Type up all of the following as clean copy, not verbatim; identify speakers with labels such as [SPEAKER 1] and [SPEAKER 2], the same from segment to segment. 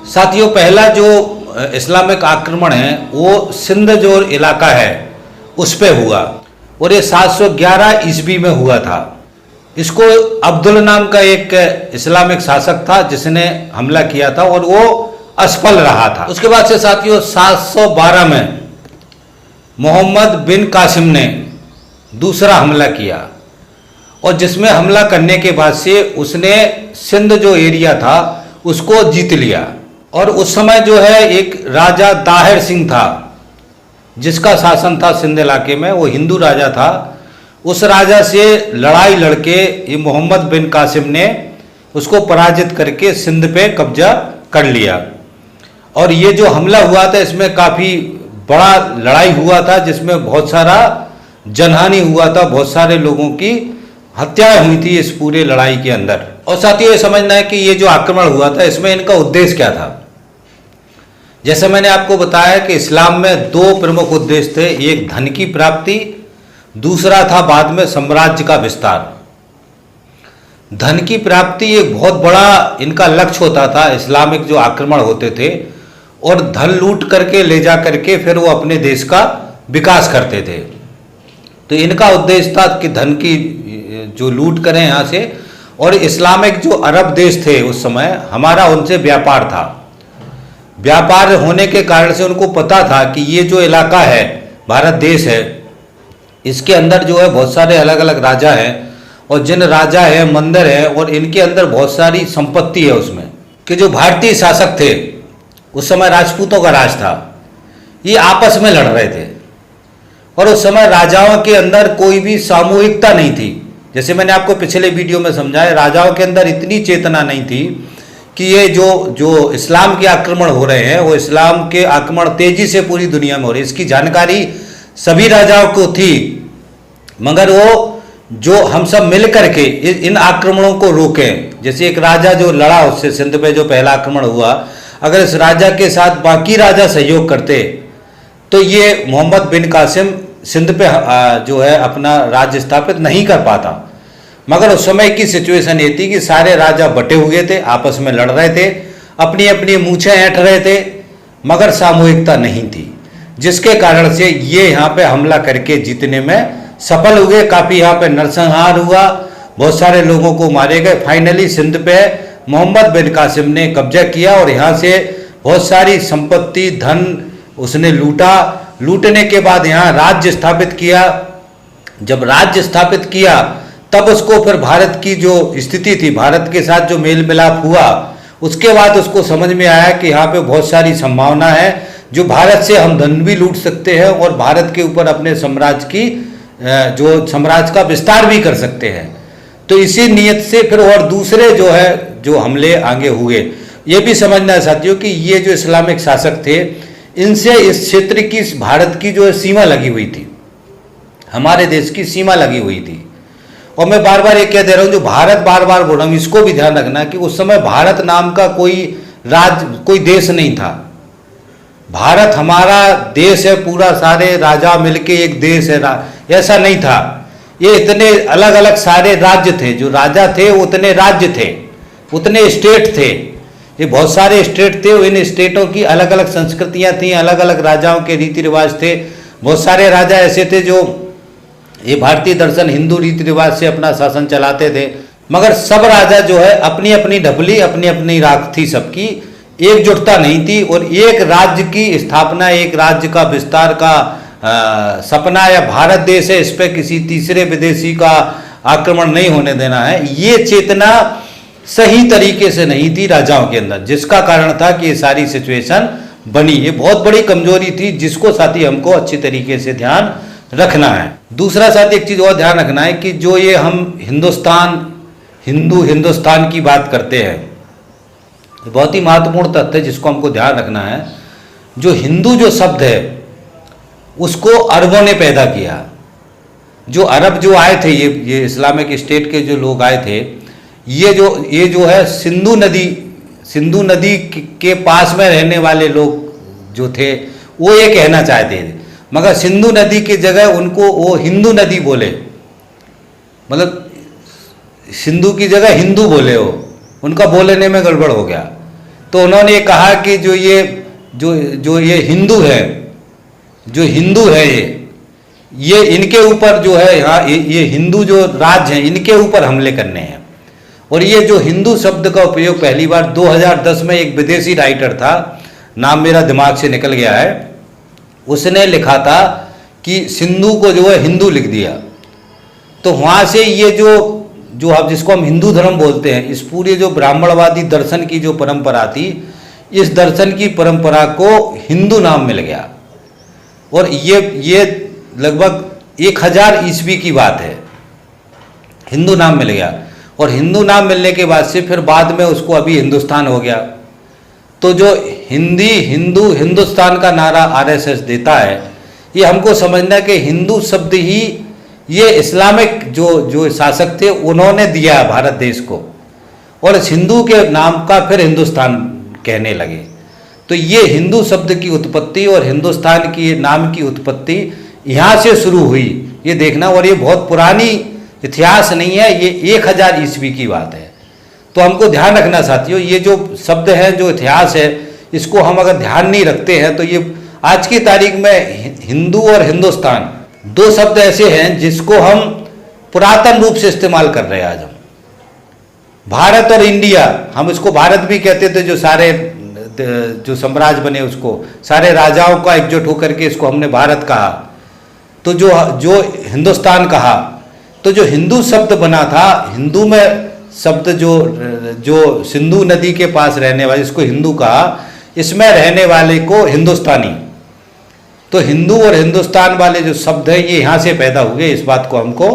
[SPEAKER 1] साथियों, पहला जो इस्लामिक आक्रमण है वो सिंध जो इलाका है उस पे हुआ और ये 711 ईस्वी में हुआ था। इसको अब्दुल नाम का एक इस्लामिक शासक था जिसने हमला किया था और वो असफल रहा था। उसके बाद से साथियों 712 में मोहम्मद बिन कासिम ने दूसरा हमला किया और जिसमें हमला करने के बाद से उसने सिंध जो एरिया था उसको जीत लिया। और उस समय जो है एक राजा दाहिर सिंह था जिसका शासन था सिंध इलाके में, वो हिंदू राजा था। उस राजा से लड़ाई लड़के ये मोहम्मद बिन कासिम ने उसको पराजित करके सिंध पे कब्जा कर लिया। और ये जो हमला हुआ था इसमें काफ़ी बड़ा लड़ाई हुआ था जिसमें बहुत सारा जनहानि हुआ था, बहुत सारे लोगों की हत्याएं हुई थी इस पूरे लड़ाई के अंदर। और साथियों ये समझना है कि ये जो आक्रमण हुआ था इसमें इनका उद्देश्य क्या था। जैसे मैंने आपको बताया कि इस्लाम में दो प्रमुख उद्देश्य थे, एक धन की प्राप्ति, दूसरा था बाद में साम्राज्य का विस्तार। धन की प्राप्ति एक बहुत बड़ा इनका लक्ष्य होता था। इस्लामिक जो आक्रमण होते थे और धन लूट करके ले जा करके फिर वो अपने देश का विकास करते थे। तो इनका उद्देश्य था कि धन की जो लूट करें यहाँ से। और इस्लामिक जो अरब देश थे उस समय, हमारा उनसे व्यापार था। व्यापार होने के कारण से उनको पता था कि ये जो इलाका है, भारत देश है, इसके अंदर जो है बहुत सारे अलग अलग राजा हैं और जिन राजा हैं मंदिर हैं और इनके अंदर बहुत सारी संपत्ति है उसमें। कि जो भारतीय शासक थे उस समय राजपूतों का राज था, ये आपस में लड़ रहे थे और उस समय राजाओं के अंदर कोई भी सामूहिकता नहीं थी। जैसे मैंने आपको पिछले वीडियो में समझाया, राजाओं के अंदर इतनी चेतना नहीं थी कि ये जो इस्लाम के आक्रमण हो रहे हैं वो इस्लाम के आक्रमण तेजी से पूरी दुनिया में हो रहे हैं, इसकी जानकारी सभी राजाओं को थी। मगर वो जो हम सब मिल करके इन आक्रमणों को रोकें, जैसे एक राजा जो लड़ा उससे सिंध पे जो पहला आक्रमण हुआ, अगर इस राजा के साथ बाकी राजा सहयोग करते तो ये मोहम्मद बिन कासिम सिंध पे जो है अपना राज्य स्थापित नहीं कर पाता। मगर उस समय की सिचुएशन ये थी कि सारे राजा बटे हुए थे, आपस में लड़ रहे थे, अपनी अपनी मूछें ऐंठ रहे थे, मगर सामूहिकता नहीं थी, जिसके कारण से ये यहाँ पे हमला करके जीतने में सफल हुए। काफ़ी यहाँ पे नरसंहार हुआ, बहुत सारे लोगों को मारे गए। फाइनली सिंध पे मोहम्मद बिन कासिम ने कब्जा किया और यहाँ से बहुत सारी संपत्ति धन उसने लूटा। लूटने के बाद यहाँ राज्य स्थापित किया। जब राज्य स्थापित किया तब उसको फिर भारत की जो स्थिति थी, भारत के साथ जो मेल मिलाप हुआ, उसके बाद उसको समझ में आया कि यहाँ पे बहुत सारी संभावना है, जो भारत से हम धन भी लूट सकते हैं और भारत के ऊपर अपने साम्राज्य का विस्तार भी कर सकते हैं। तो इसी नियत से फिर और दूसरे जो हमले आगे हुए। ये भी समझना है साथियों कि ये जो इस्लामिक शासक थे, इनसे इस क्षेत्र की, भारत की जो सीमा लगी हुई थी, हमारे देश की सीमा लगी हुई थी। और मैं बार बार ये कह दे रहा हूँ, जो भारत बार बार बोल रहा हूँ, इसको भी ध्यान रखना कि उस समय भारत नाम का कोई देश नहीं था। भारत हमारा देश है, पूरा सारे राजा मिलके एक देश है, ऐसा नहीं था। ये इतने अलग अलग सारे राज्य थे, जो राजा थे उतने राज्य थे, उतने स्टेट थे। ये बहुत सारे स्टेट थे, इन स्टेटों की अलग अलग संस्कृतियाँ थीं, अलग अलग राजाओं के रीति रिवाज थे। बहुत सारे राजा ऐसे थे जो ये भारतीय दर्शन हिंदू रीति रिवाज से अपना शासन चलाते थे। मगर सब राजा जो है अपनी अपनी ढपली, अपनी अपनी राख थी, सबकी एकजुटता नहीं थी। और एक राज्य की स्थापना, एक राज्य का विस्तार का सपना या भारत देश है, इस पर किसी तीसरे विदेशी का आक्रमण नहीं होने देना है, ये चेतना सही तरीके से नहीं थी राजाओं के अंदर, जिसका कारण था कि ये सारी सिचुएशन बनी। ये बहुत बड़ी कमजोरी थी जिसको साथी हमको अच्छी तरीके से ध्यान रखना है। दूसरा साथी एक चीज़ और ध्यान रखना है कि जो ये हम हिंदुस्तान की बात करते हैं, बहुत ही महत्वपूर्ण तथ्य है जिसको हमको ध्यान रखना है। जो हिंदू जो शब्द है उसको अरबों ने पैदा किया। जो अरब जो आए थे, ये इस्लामिक स्टेट के जो लोग आए थे, ये जो है सिंधु नदी के पास में रहने वाले लोग जो थे वो ये कहना चाहते थे, मगर सिंधु नदी की जगह उनको वो हिंदू नदी बोले, मतलब सिंधु की जगह हिंदू बोले, वो उनका बोलने में गड़बड़ हो गया। तो उन्होंने कहा कि जो ये हिंदू है ये इनके ऊपर जो है यहाँ ये हिंदू जो राज्य हैं इनके ऊपर हमले करने हैं। और ये जो हिंदू शब्द का उपयोग पहली बार 2010 में एक विदेशी राइटर था, नाम मेरा दिमाग से निकल गया है, उसने लिखा था कि सिंधु को जो है हिंदू लिख दिया। तो वहाँ से ये जो अब जिसको हम हिंदू धर्म बोलते हैं, इस पूरे जो ब्राह्मणवादी दर्शन की जो परंपरा थी, इस दर्शन की परंपरा को हिंदू नाम मिल गया। और ये लगभग 1000 ईस्वी की बात है, हिंदू नाम मिल गया। और हिंदू नाम मिलने के बाद से फिर बाद में उसको अभी हिंदुस्तान हो गया। तो जो हिंदुस्तान का नारा आरएसएस देता है, ये हमको समझना है कि हिंदू शब्द ही ये इस्लामिक जो शासक थे उन्होंने दिया भारत देश को, और इस हिंदू के नाम का फिर हिंदुस्तान कहने लगे। तो ये हिंदू शब्द की उत्पत्ति और हिंदुस्तान की नाम की उत्पत्ति यहाँ से शुरू हुई, ये देखना। और ये बहुत पुरानी इतिहास नहीं है, ये 1000 ईस्वी की बात है। तो हमको ध्यान रखना साथियों, ये जो शब्द है, जो इतिहास है, इसको हम अगर ध्यान नहीं रखते हैं तो ये आज की तारीख में हिंदू और हिंदुस्तान दो शब्द ऐसे हैं जिसको हम पुरातन रूप से इस्तेमाल कर रहे हैं। आज हम भारत और इंडिया, हम इसको भारत भी कहते थे, जो सारे जो साम्राज्य बने उसको सारे राजाओं का एकजुट होकर के इसको हमने भारत कहा। तो जो हिंदुस्तान कहा, तो जो हिंदू शब्द बना था, हिंदू में शब्द जो सिंधु नदी के पास रहने वाले, इसको हिंदू कहा, इसमें रहने वाले को हिंदुस्तानी। तो हिंदू और हिंदुस्तान वाले जो शब्द है ये यहाँ से पैदा हुए, इस बात को हमको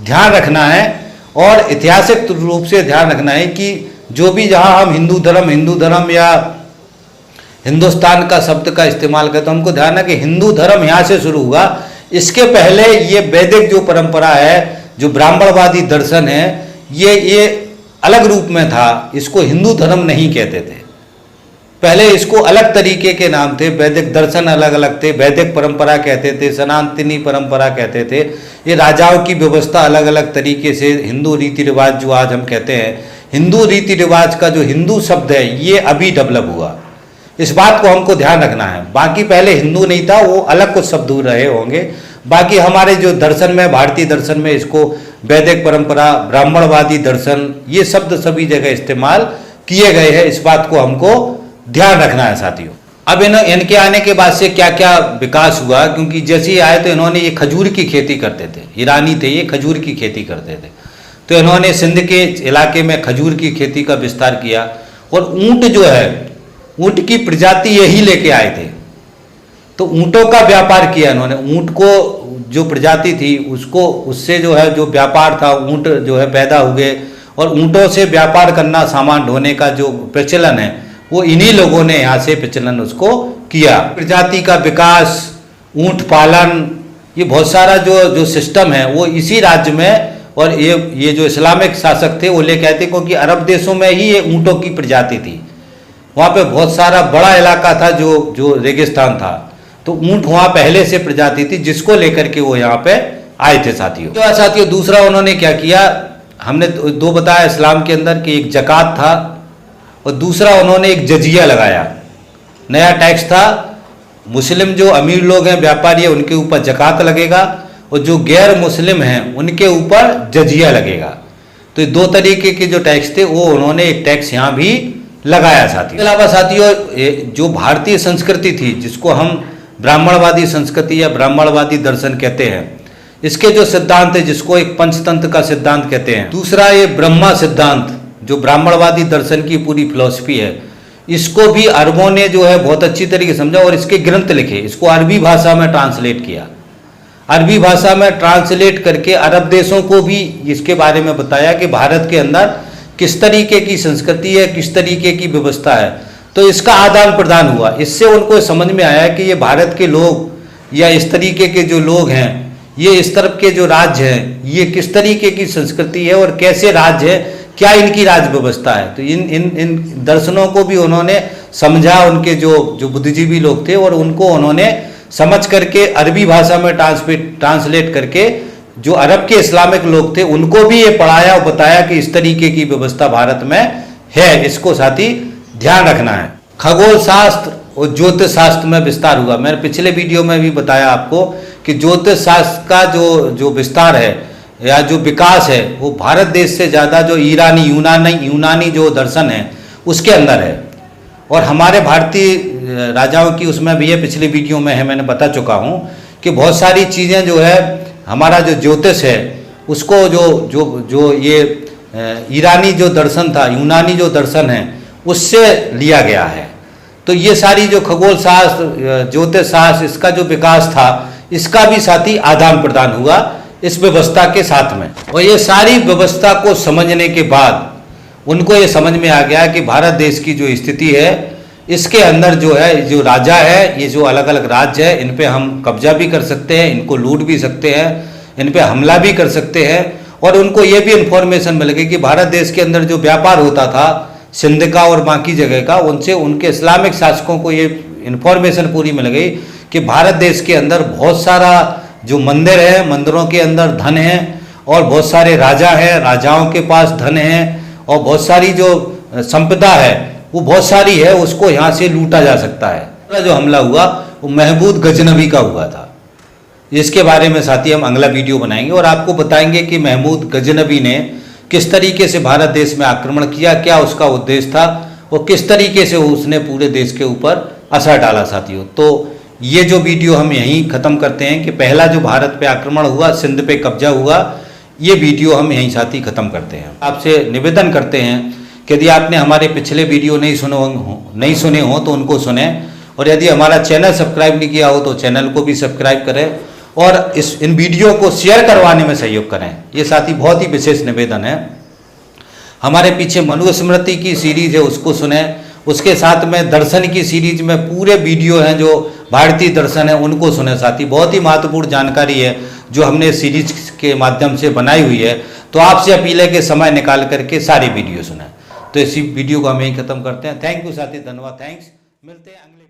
[SPEAKER 1] ध्यान रखना है। और ऐतिहासिक रूप से ध्यान रखना है कि जो भी जहाँ हम हिंदू धर्म या हिंदुस्तान का शब्द का इस्तेमाल करते, तो हमको ध्यान है कि हिंदू धर्म यहाँ से शुरू हुआ। इसके पहले ये वैदिक जो परंपरा है, जो ब्राह्मणवादी दर्शन है, ये अलग रूप में था, इसको हिंदू धर्म नहीं कहते थे। पहले इसको अलग तरीके के नाम थे, वैदिक दर्शन अलग अलग थे, वैदिक परंपरा कहते थे, सनातनी परंपरा कहते थे। ये राजाओं की व्यवस्था अलग अलग तरीके से, हिंदू रीति रिवाज जो आज हम कहते हैं, हिंदू रीति रिवाज का जो हिंदू शब्द है ये अभी डेवलप हुआ, इस बात को हमको ध्यान रखना है। बाकी पहले हिंदू नहीं था, वो अलग कुछ शब्द रहे होंगे। बाकी हमारे जो दर्शन में, भारतीय दर्शन में इसको वैदिक परंपरा, ब्राह्मणवादी दर्शन, ये शब्द सभी जगह इस्तेमाल किए गए हैं, इस बात को हमको ध्यान रखना है साथियों। अब इनके आने के बाद से क्या क्या विकास हुआ, क्योंकि जैसे ही आए तो इन्होंने ये खजूर की खेती करते थे, ईरानी थे ये, खजूर की खेती करते थे। तो इन्होंने सिंध के इलाके में खजूर की खेती का विस्तार किया। और ऊंट जो है, ऊंट की प्रजाति यही लेके आए थे, तो ऊंटों का व्यापार किया इन्होंने। ऊंट को जो प्रजाति थी उसको, उससे जो है जो व्यापार था, ऊंट जो है पैदा हुए, और ऊंटों से व्यापार करना, सामान ढोने का जो प्रचलन है, वो इन्हीं लोगों ने यहाँ से प्रचलन उसको किया। प्रजाति का विकास, ऊंट पालन, ये बहुत सारा जो सिस्टम है वो इसी राज्य में। और ये जो इस्लामिक शासक थे वो लेके आए थे, क्योंकि अरब देशों में ही ये ऊंटों की प्रजाति थी। वहाँ पे बहुत सारा बड़ा इलाका था जो रेगिस्तान था, तो ऊंट वहाँ पहले से प्रजाति थी, जिसको लेकर के वो यहाँ पे आए थे साथियों। तो साथियों दूसरा उन्होंने क्या किया, हमने दो बताया इस्लाम के अंदर कि एक ज़कात था, और दूसरा उन्होंने एक जजिया लगाया, नया टैक्स था। मुस्लिम जो अमीर लोग हैं, व्यापारी है, उनके ऊपर ज़कात लगेगा, और जो गैर मुस्लिम हैं उनके ऊपर जजिया लगेगा। तो ये दो तरीके के जो टैक्स थे वो उन्होंने एक टैक्स यहाँ भी लगाया साथियों। इसके अलावा साथियों जो भारतीय संस्कृति थी, जिसको हम ब्राह्मणवादी संस्कृति या ब्राह्मणवादी दर्शन कहते हैं, इसके जो सिद्धांत है, जिसको एक पंचतंत्र का सिद्धांत कहते हैं। दूसरा ये ब्रह्मा सिद्धांत, जो ब्राह्मणवादी दर्शन की पूरी फिलॉसफी है, इसको भी अरबों ने जो है बहुत अच्छी तरीके से समझा और इसके ग्रंथ लिखे, इसको अरबी भाषा में ट्रांसलेट किया। अरबी भाषा में ट्रांसलेट करके अरब देशों को भी इसके बारे में बताया कि भारत के अंदर किस तरीके की संस्कृति है, किस तरीके की व्यवस्था है। तो इसका आदान प्रदान हुआ, इससे उनको समझ में आया कि ये भारत के लोग या इस तरीके के जो लोग हैं, ये इस तरफ के जो राज्य हैं, ये किस तरीके की संस्कृति है और कैसे राज्य है, क्या इनकी राज व्यवस्था है। तो इन दर्शनों को भी उन्होंने समझा, उनके जो बुद्धिजीवी लोग थे, और उनको उन्होंने समझ करके अरबी भाषा में ट्रांसलेट करके जो अरब के इस्लामिक लोग थे उनको भी ये पढ़ाया और बताया कि इस तरीके की व्यवस्था भारत में है। इसको साथी ध्यान रखना है। खगोल शास्त्र और ज्योतिष शास्त्र में विस्तार हुआ। मैंने पिछले वीडियो में भी बताया आपको कि ज्योतिष शास्त्र का जो विस्तार है या जो विकास है वो भारत देश से ज़्यादा जो यूनानी जो दर्शन है उसके अंदर है। और हमारे भारतीय राजाओं की उसमें भी है, पिछले वीडियो में है, मैंने बता चुका हूँ कि बहुत सारी चीज़ें जो है हमारा जो ज्योतिष है उसको जो ये ईरानी जो दर्शन था, यूनानी जो दर्शन है उससे लिया गया है। तो ये सारी जो खगोल शास्त्र, ज्योतिष शास्त्र, इसका जो विकास था इसका भी साथ ही आदान प्रदान हुआ इस व्यवस्था के साथ में। और ये सारी व्यवस्था को समझने के बाद उनको ये समझ में आ गया कि भारत देश की जो स्थिति है इसके अंदर जो है जो राजा है, ये जो अलग अलग राज्य है, इन पे हम कब्जा भी कर सकते हैं, इनको लूट भी सकते हैं, इन पे हमला भी कर सकते हैं। और उनको ये भी इन्फॉर्मेशन मिल गई कि भारत देश के अंदर जो व्यापार होता था सिंध का और बाकी जगह का, उनसे उनके इस्लामिक शासकों को ये इन्फॉर्मेशन पूरी मिल गई कि भारत देश के अंदर बहुत सारा जो मंदिर है, मंदिरों के अंदर धन है और बहुत सारे राजा हैं, राजाओं के पास धन है और बहुत सारी जो संपदा है वो बहुत सारी है, उसको यहाँ से लूटा जा सकता है। जो हमला हुआ वो महमूद गजनवी का हुआ था। इसके बारे में साथी हम अगला वीडियो बनाएंगे और आपको बताएंगे कि महमूद गजनवी ने किस तरीके से भारत देश में आक्रमण किया, क्या उसका उद्देश्य था और किस तरीके से उसने पूरे देश के ऊपर असर डाला साथियों। तो ये जो वीडियो हम यहीं ख़त्म करते हैं कि पहला जो भारत पे आक्रमण हुआ, सिंध पे कब्जा हुआ, ये वीडियो हम यहीं साथी ख़त्म करते हैं। आपसे निवेदन करते हैं कि यदि आपने हमारे पिछले वीडियो नहीं सुने हो तो उनको सुने, और यदि हमारा चैनल सब्सक्राइब नहीं किया हो तो चैनल को भी सब्सक्राइब करें और इन वीडियो को शेयर करवाने में सहयोग करें। ये साथी बहुत ही विशेष निवेदन है। हमारे पीछे मनुस्मृति की सीरीज है उसको सुने, उसके साथ में दर्शन की सीरीज में पूरे वीडियो हैं जो भारतीय दर्शन है उनको सुने साथी। बहुत ही महत्वपूर्ण जानकारी है जो हमने सीरीज के माध्यम से बनाई हुई है। तो आपसे अपील है कि समय निकाल करके सारी वीडियो सुने। तो इसी वीडियो को हम यहीं खत्म करते हैं। थैंक यू साथी, धन्यवाद, थैंक्स। मिलते हैं अगले